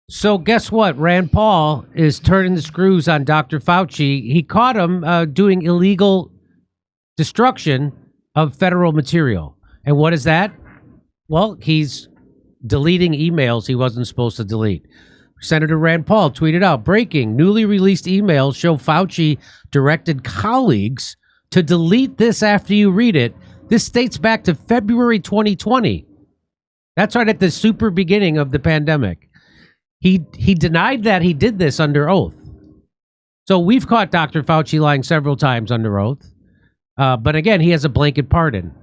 So guess what? Rand Paul is turning the screws on Dr. Fauci. He caught him doing illegal destruction of federal material. And what is that? Well, he's deleting emails he wasn't supposed to delete. Senator Rand Paul tweeted out, breaking, newly released emails show Fauci directed colleagues to delete this after you read it. This dates back to February 2020. That's right at the super beginning of the pandemic. He denied that he did this under oath. So we've caught Dr. Fauci lying several times under oath. But again, he has a blanket pardon.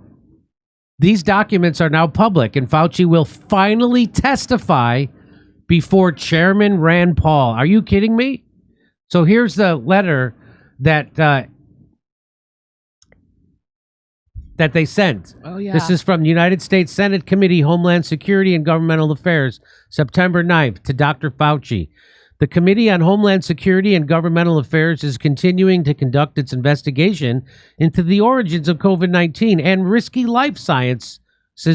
These documents are now public, and Fauci will finally testify before Chairman Rand Paul. Are you kidding me? So here's the letter that they sent. Oh, yeah. This is from the United States Senate Committee, Homeland Security and Governmental Affairs, September 9th, to Dr. Fauci. The Committee on Homeland Security and Governmental Affairs is continuing to conduct its investigation into the origins of COVID-19 and risky life sciences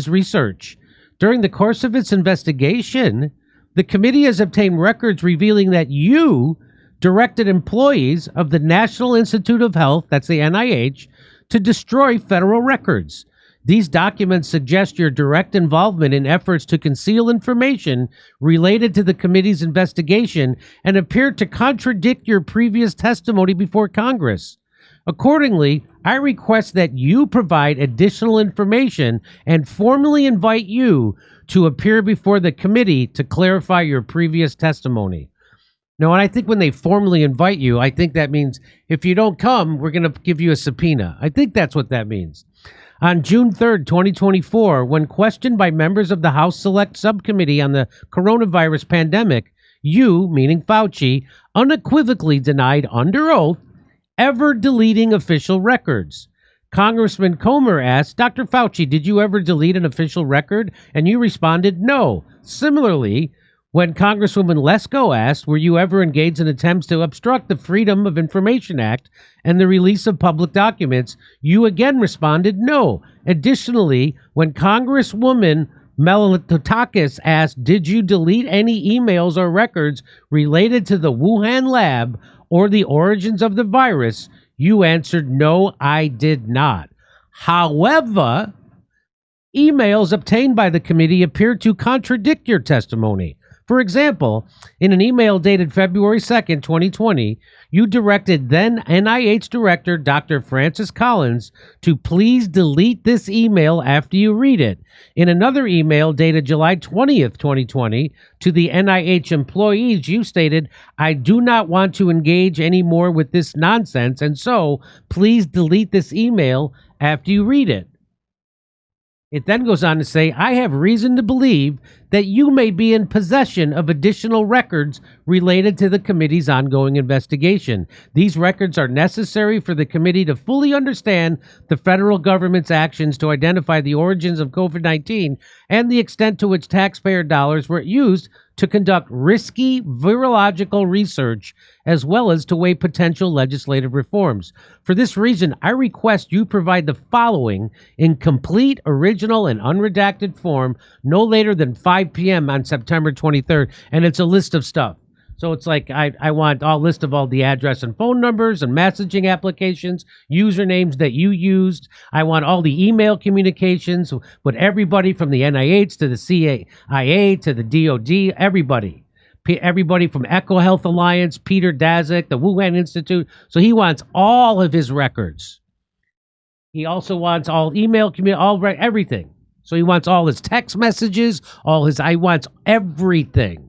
research. During the course of its investigation, the committee has obtained records revealing that you directed employees of the National Institute of Health, that's the NIH, to destroy federal records. These documents suggest your direct involvement in efforts to conceal information related to the committee's investigation and appear to contradict your previous testimony before Congress. Accordingly, I request that you provide additional information and formally invite you to appear before the committee to clarify your previous testimony. Now, and I think when they formally invite you, I think that means if you don't come, we're going to give you a subpoena. I think that's what that means. On June 3rd, 2024, when questioned by members of the House Select Subcommittee on the coronavirus pandemic, you, meaning Fauci, unequivocally denied under oath ever deleting official records. Congressman Comer asked, Dr. Fauci, did you ever delete an official record? And you responded, no. Similarly, when Congresswoman Lesko asked, were you ever engaged in attempts to obstruct the Freedom of Information Act and the release of public documents, you again responded no. Additionally, when Congresswoman Melitotakis asked, did you delete any emails or records related to the Wuhan lab or the origins of the virus, you answered, no, I did not. However, emails obtained by the committee appear to contradict your testimony. For example, in an email dated February 2nd, 2020, you directed then NIH Director Dr. Francis Collins to please delete this email after you read it. In another email dated July 20th, 2020, to the NIH employees, you stated, I do not want to engage anymore with this nonsense, and so please delete this email after you read it. It then goes on to say, I have reason to believe that you may be in possession of additional records related to the committee's ongoing investigation. These records are necessary for the committee to fully understand the federal government's actions to identify the origins of COVID-19 and the extent to which taxpayer dollars were used to conduct risky virological research, as well as to weigh potential legislative reforms. For this reason, I request you provide the following in complete, original, and unredacted form no later than 5 p.m. on September 23rd, and it's a list of stuff. So it's like, I want a list of all the address and phone numbers and messaging applications, usernames that you used. I want all the email communications with everybody from the NIH to the CIA to the DOD, everybody. Everybody from Echo Health Alliance, Peter Daszak, the Wuhan Institute. So he wants all of his records. He also wants all email, everything. So he wants all his text messages, he wants everything.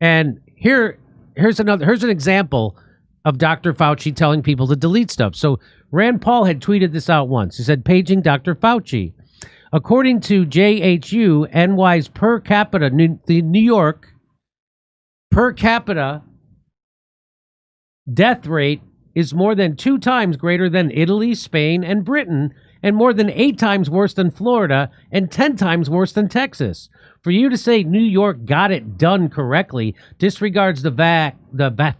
And here's an example of Dr. Fauci telling people to delete stuff. So Rand Paul had tweeted this out once. He said, paging Dr. Fauci. According to JHU, NY's per capita, the New York per capita death rate is more than 2 times greater than Italy, Spain, and Britain, and more than 8 times worse than Florida, and 10 times worse than Texas. For you to say New York got it done correctly disregards the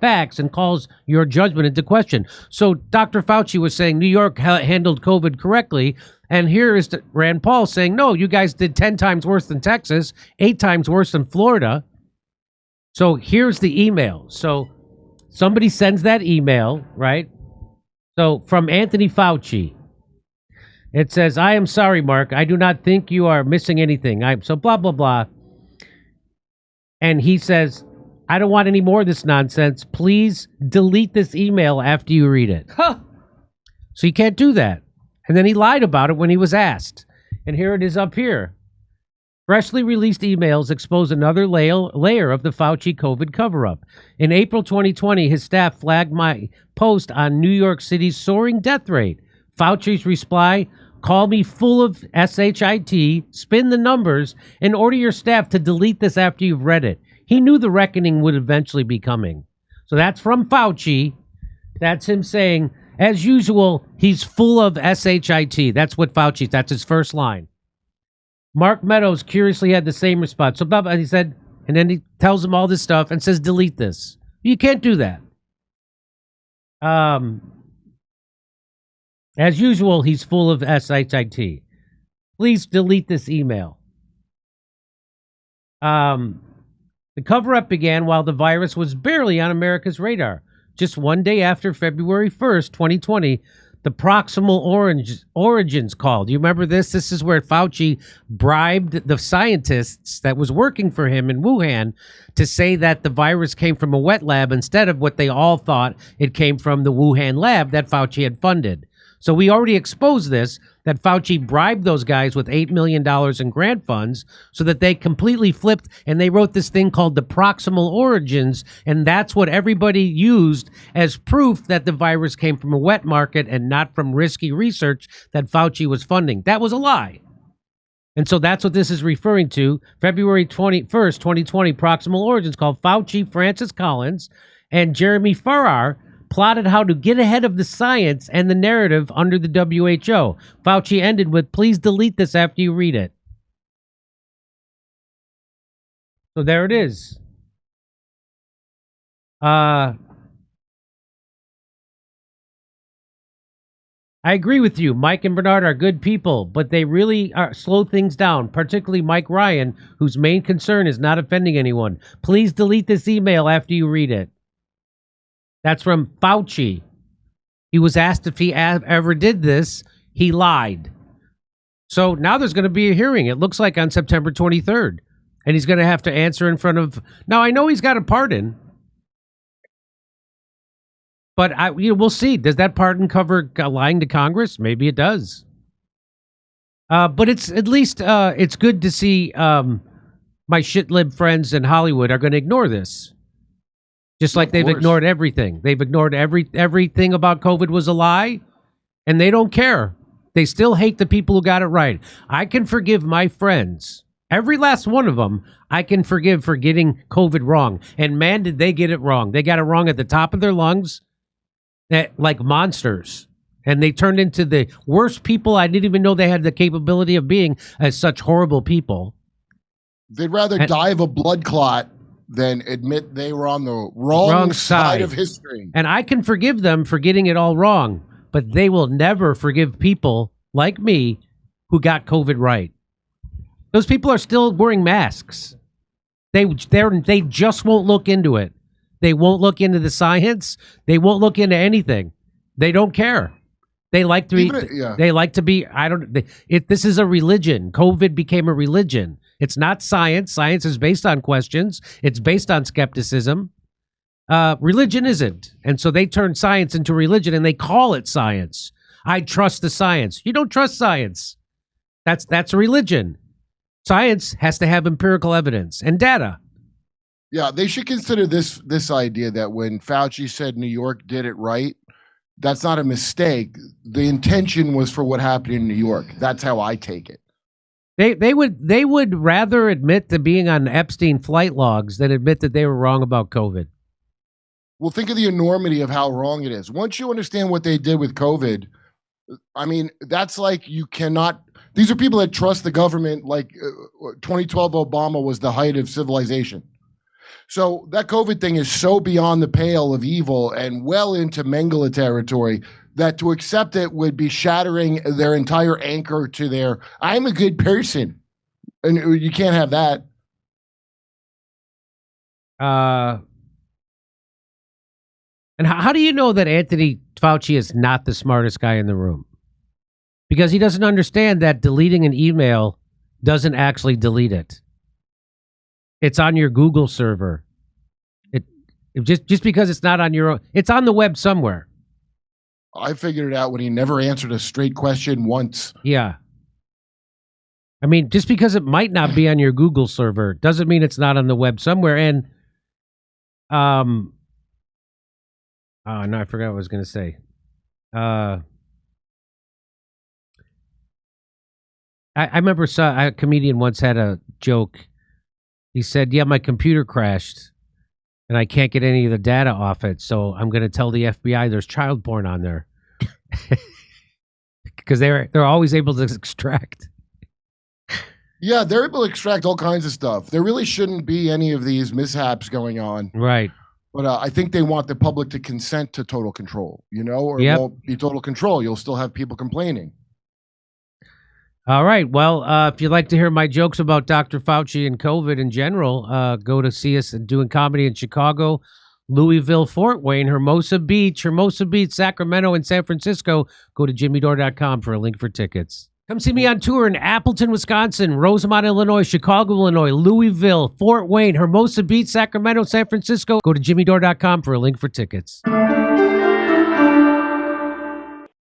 facts and calls your judgment into question. So Dr. Fauci was saying New York handled COVID correctly, and here is Rand Paul saying, no, you guys did 10 times worse than Texas, 8 times worse than Florida. So here's the email. So somebody sends that email, right? So from Anthony Fauci, it says, "I am sorry, Mark. I do not think you are missing anything. So blah, blah, blah." And he says, "I don't want any more of this nonsense. Please delete this email after you read it." Huh. So you can't do that. And then he lied about it when he was asked. And here it is up here. Freshly released emails expose another layer of the Fauci COVID cover-up. In April 2020, his staff flagged my post on New York City's soaring death rate. Fauci's reply, "Call me full of SHIT, spin the numbers, and order your staff to delete this after you've read it." He knew the reckoning would eventually be coming. So that's from Fauci. That's him saying, as usual, he's full of SHIT. That's what Fauci, that's his first line. Mark Meadows curiously had the same response. So blah, blah, he said, and then he tells him all this stuff and says, delete this. You can't do that. As usual, he's full of SHIT. Please delete this email. The cover-up began while the virus was barely on America's radar. Just one day after February 1st, 2020, the Proximal Origins called. You remember this? This is where Fauci bribed the scientists that was working for him in Wuhan to say that the virus came from a wet lab instead of what they all thought it came from the Wuhan lab that Fauci had funded. So we already exposed this, that Fauci bribed those guys with $8 million in grant funds so that they completely flipped, and they wrote this thing called the Proximal Origins, and that's what everybody used as proof that the virus came from a wet market and not from risky research that Fauci was funding. That was a lie. And so that's what this is referring to. February 21st, 2020, Proximal Origins called Fauci, Francis Collins, and Jeremy Farrar plotted how to get ahead of the science and the narrative under the WHO. Fauci ended with, "Please delete this after you read it." So there it is. I agree with you. Mike and Bernard are good people, but they really slow things down, particularly Mike Ryan, whose main concern is not offending anyone. Please delete this email after you read it. That's from Fauci. He was asked if he ever did this. He lied. So now there's going to be a hearing. It looks like on September 23rd. And he's going to have to answer in front of... Now, I know he's got a pardon. But we'll see. Does that pardon cover lying to Congress? Maybe it does. But it's at least it's good to see my shit-lib friends in Hollywood are going to ignore this. Just like they've ignored everything. They've ignored everything about COVID was a lie, and they don't care. They still hate the people who got it right. I can forgive my friends. Every last one of them, I can forgive for getting COVID wrong. And man, did they get it wrong. They got it wrong at the top of their lungs, like monsters. And they turned into the worst people I didn't even know they had the capability of being as such horrible people. They'd rather die of a blood clot than admit they were on the wrong side of history. And I can forgive them for getting it all wrong, but they will never forgive people like me who got COVID right. Those people are still wearing masks. They just won't look into it. They won't look into the science. They won't look into anything. They don't care. They like to be. They like to be. This is a religion. COVID became a religion. It's not science. Science is based on questions. It's based on skepticism. Religion isn't. And so they turn science into religion and they call it science. I trust the science. You don't trust science. That's a religion. Science has to have empirical evidence and data. Yeah, they should consider this idea that when Fauci said New York did it right, that's not a mistake. The intention was for what happened in New York. That's how I take it. They would rather admit to being on Epstein flight logs than admit that they were wrong about COVID. Well, think of the enormity of how wrong it is. Once you understand what they did with COVID, I mean, that's like you cannot. These are people that trust the government. Like 2012 Obama was the height of civilization. So that COVID thing is so beyond the pale of evil and well into Mengele territory that to accept it would be shattering their entire anchor to their, I'm a good person. And you can't have that. And how do you know that Anthony Fauci is not the smartest guy in the room? Because he doesn't understand that deleting an email doesn't actually delete it. It's on your Google server. It just because it's not on your own, it's on the web somewhere. I figured it out when he never answered a straight question once. Yeah. I mean, just because it might not be on your Google server doesn't mean it's not on the web somewhere. And oh no, I forgot what I was going to say. I remember a comedian once had a joke. He said, yeah, my computer crashed and I can't get any of the data off it. So I'm going to tell the FBI there's child porn on there. Because they're always able to extract. Yeah, they're able to extract all kinds of stuff. There really shouldn't be any of these mishaps going on. Right. But I think they want the public to consent to total control, or it won't be total control. You'll still have people complaining. All right. Well, if you'd like to hear my jokes about Dr. Fauci and COVID in general, go to see us doing comedy in Chicago, Louisville, Fort Wayne, Hermosa Beach, Sacramento, and San Francisco. Go to jimmydore.com for a link for tickets. Come see me on tour in Appleton, Wisconsin, Rosemont, Illinois, Chicago, Illinois, Louisville, Fort Wayne, Hermosa Beach, Sacramento, San Francisco. Go to jimmydore.com for a link for tickets.